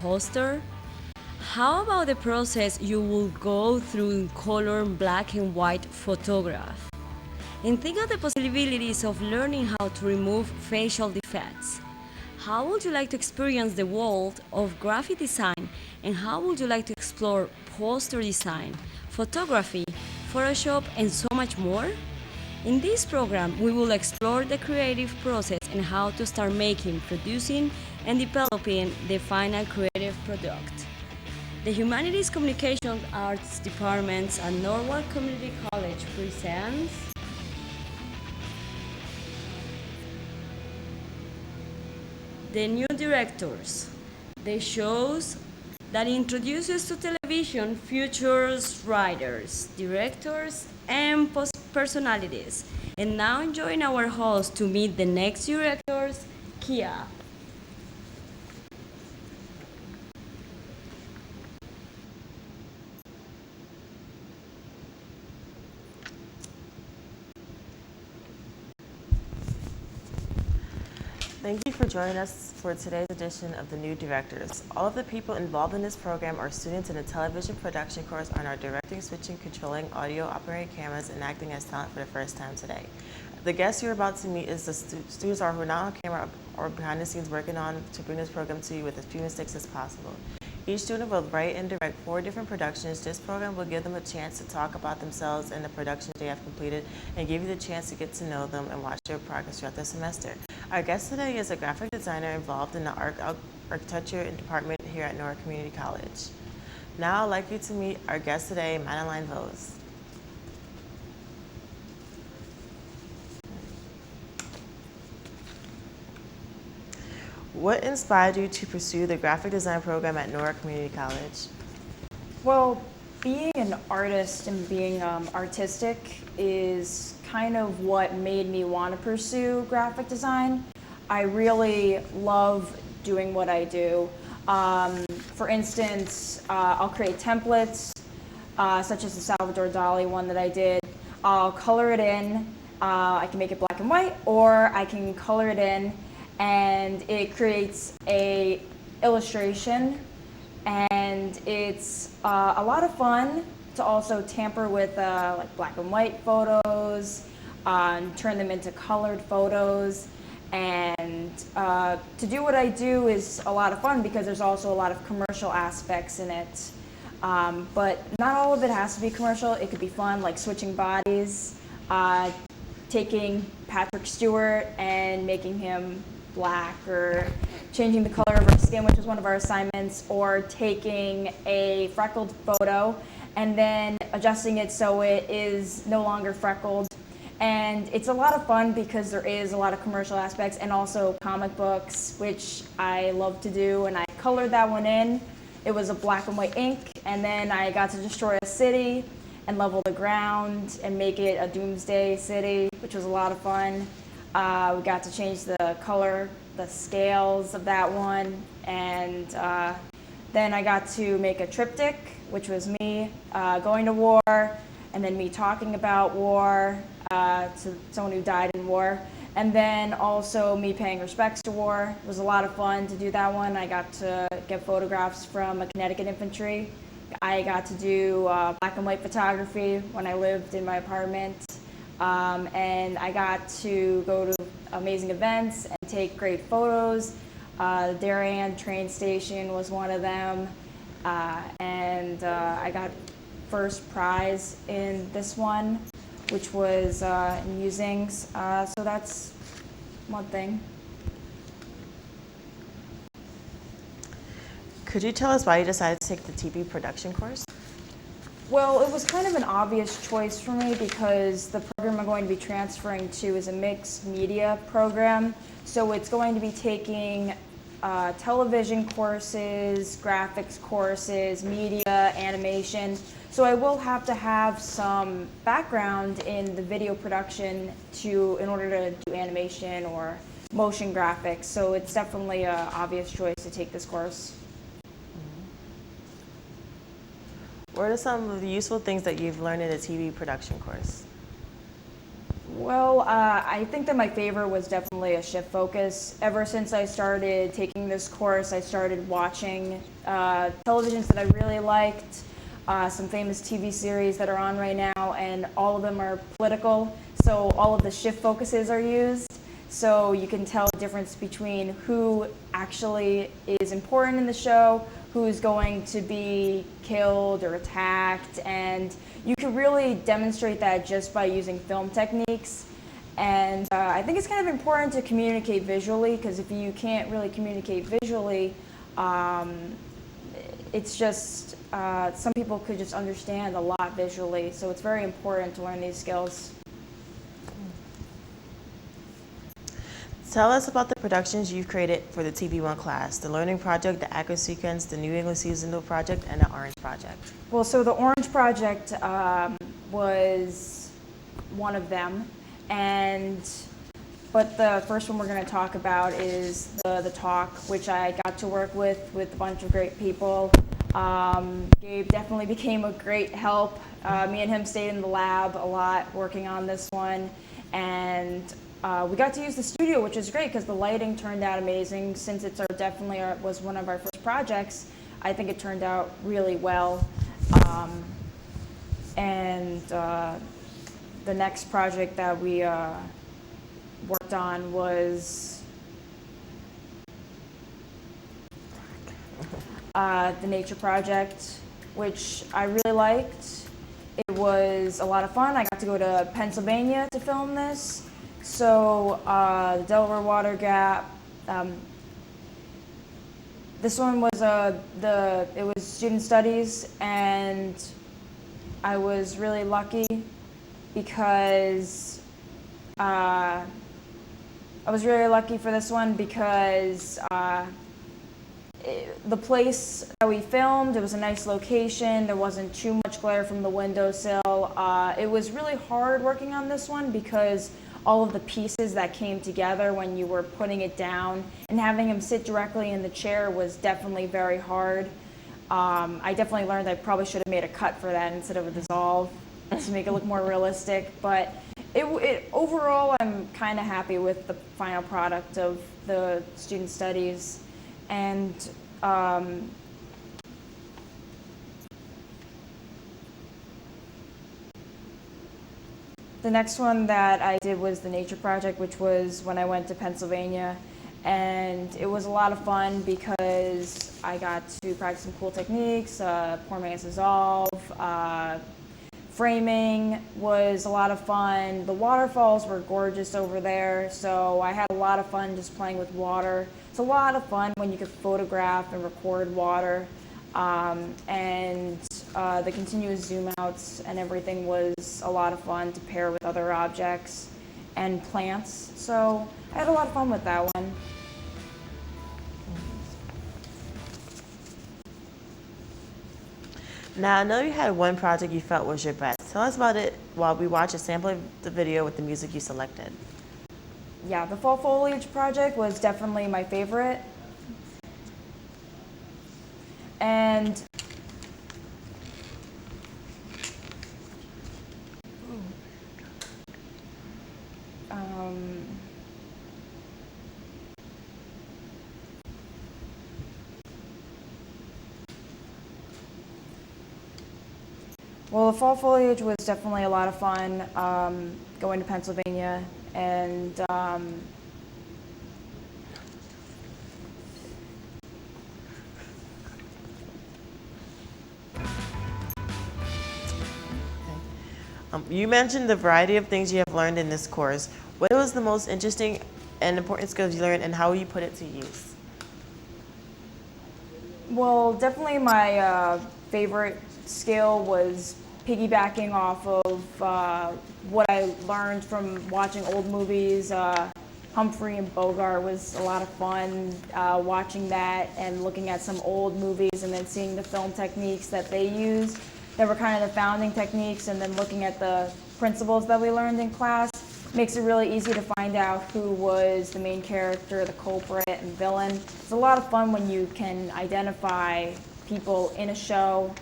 poster? How about the process you will go through in color black and white photograph? And think of the possibilities of learning how to remove facial defects. How would you like to experience the world of graphic design, and how would you like to explore poster design, photography, Photoshop, and so much more? In this program, we will explore the creative process and how to start making, producing, and developing the final creative product. The Humanities Communication Arts Departments at Norwalk Community College presents the new directors, the shows that introduces to television futures writers, directors, and personalities. And now join our host to meet the next directors, Kia. Thank you for joining us for today's edition of the New Directors. All of the people involved in this program are students in a television production course on our directing, switching, controlling, audio, operating cameras, and acting as talent for the first time today. The guests you're about to meet is the students who are not on camera or behind the scenes working on to bring this program to you with as few mistakes as possible. Each student will write and direct 4 different productions. This program will give them a chance to talk about themselves and the productions they have completed and give you the chance to get to know them and watch their progress throughout the semester. Our guest today is a graphic designer involved in the architecture department here at Norwalk Community College. Now I'd like you to meet our guest today, Madeline Vose. What inspired you to pursue the graphic design program at Norwalk Community College? Well, being an artist and being artistic is kind of what made me want to pursue graphic design. I really love doing what I do. For instance, I'll create templates, such as the Salvador Dali one that I did. I'll color it in. I can make it black and white, or I can color it in, and it creates a illustration, and it's a lot of fun to also tamper with like black and white photos, and turn them into colored photos. And to do what I do is a lot of fun because there's also a lot of commercial aspects in it. But not all of it has to be commercial. It could be fun, like switching bodies, taking Patrick Stewart and making him black, or changing the color of our skin, which was one of our assignments, or taking a freckled photo and then adjusting it so it is no longer freckled. And it's a lot of fun because there is a lot of commercial aspects, and also comic books, which I love to do, and I colored that one in. It was a black and white ink, and then I got to destroy a city and level the ground and make it a doomsday city, which was a lot of fun. We got to change the color, the scales of that one, and then I got to make a triptych, which was me going to war, and then me talking about war to someone who died in war, and then also me paying respects to war. It was a lot of fun to do that one. I got to get photographs from a Connecticut infantry. I got to do black and white photography when I lived in my apartment. And I got to go to amazing events and take great photos. The Darien train station was one of them. And I got first prize in this one, which was in musings. So that's one thing. Could you tell us why you decided to take the TV production course? Well, it was kind of an obvious choice for me because the program I'm going to be transferring to is a mixed media program. So it's going to be taking television courses, graphics courses, media, animation. So I will have to have some background in the video production in order to do animation or motion graphics. So it's definitely an obvious choice to take this course. What are some of the useful things that you've learned in a TV production course? Well, I think that my favorite was definitely a shift focus. Ever since I started taking this course, I started watching televisions that I really liked, some famous TV series that are on right now, and all of them are political, so all of the shift focuses are used. So you can tell the difference between who actually is important in the show, who is going to be killed or attacked, and you can really demonstrate that just by using film techniques. And I think it's kind of important to communicate visually, because if you can't really communicate visually, it's just, some people could just understand a lot visually, so it's very important to learn these skills. Tell us about the productions you've created for the TV1 class, the Learning Project, the Acro Sequence, the New England Seasonal Project, and the Orange Project. Well, so the Orange Project was one of them, but the first one we're going to talk about is the talk, which I got to work with a bunch of great people. Gabe definitely became a great help. Me and him stayed in the lab a lot working on this one, and we got to use the studio, which is great because the lighting turned out amazing. Since it's was one of our first projects, I think it turned out really well. The next project that we worked on was the Nature Project, which I really liked. It was a lot of fun. I got to go to Pennsylvania to film this. So the Delaware Water Gap. This one was it was student studies, and I was really lucky because I was really lucky for this one because the place that we filmed, it was a nice location. There wasn't too much glare from the windowsill. It was really hard working on this one because all of the pieces that came together when you were putting it down and having him sit directly in the chair was definitely very hard. I definitely learned I probably should have made a cut for that instead of a dissolve to make it look more realistic. But overall, I'm kind of happy with the final product of the student studies. And the next one that I did was the Nature Project, which was when I went to Pennsylvania. And it was a lot of fun because I got to practice some cool techniques, pour man's dissolve, framing was a lot of fun. The waterfalls were gorgeous over there, so I had a lot of fun just playing with water. It's a lot of fun when you can photograph and record water. The continuous zoom outs and everything was a lot of fun to pair with other objects and plants. So I had a lot of fun with that one. Now, I know you had one project you felt was your best. Tell us about it while we watch a sample of the video with the music you selected. Yeah, the Fall Foliage project was definitely my favorite. And well, the Fall Foliage was definitely a lot of fun, going to Pennsylvania, and you mentioned the variety of things you have learned in this course. What was the most interesting and important skills you learned, and how will you put it to use? well, definitely my favorite skill was piggybacking off of what I learned from watching old movies. Humphrey and Bogart was a lot of fun, watching that and looking at some old movies and then seeing the film techniques that they used that were kind of the founding techniques, and then looking at the principles that we learned in class. Makes it really easy to find out who was the main character, the culprit, and villain. It's a lot of fun when you can identify people in a show.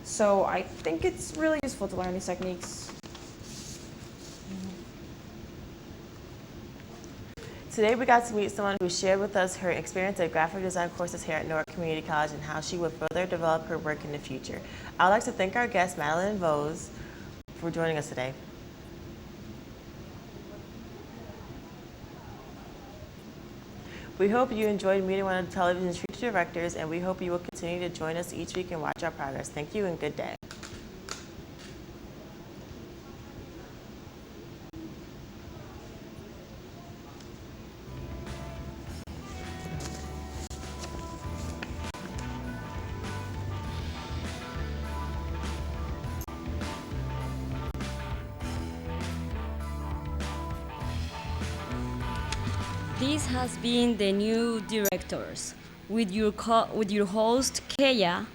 So I think it's really useful to learn these techniques. Today we got to meet someone who shared with us her experience at graphic design courses here at Newark Community College and how she would further develop her work in the future. I'd like to thank our guest, Madeline and Vose, for joining us today. We hope you enjoyed meeting one of the television's future directors, and we hope you will continue to join us each week and watch our progress. Thank you and good day. This has been the New Directors with your host Keya,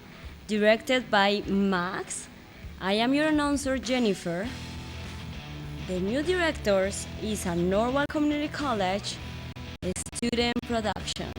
directed by Max. I am your announcer Jennifer. The New Directors is a Norwalk Community College student production.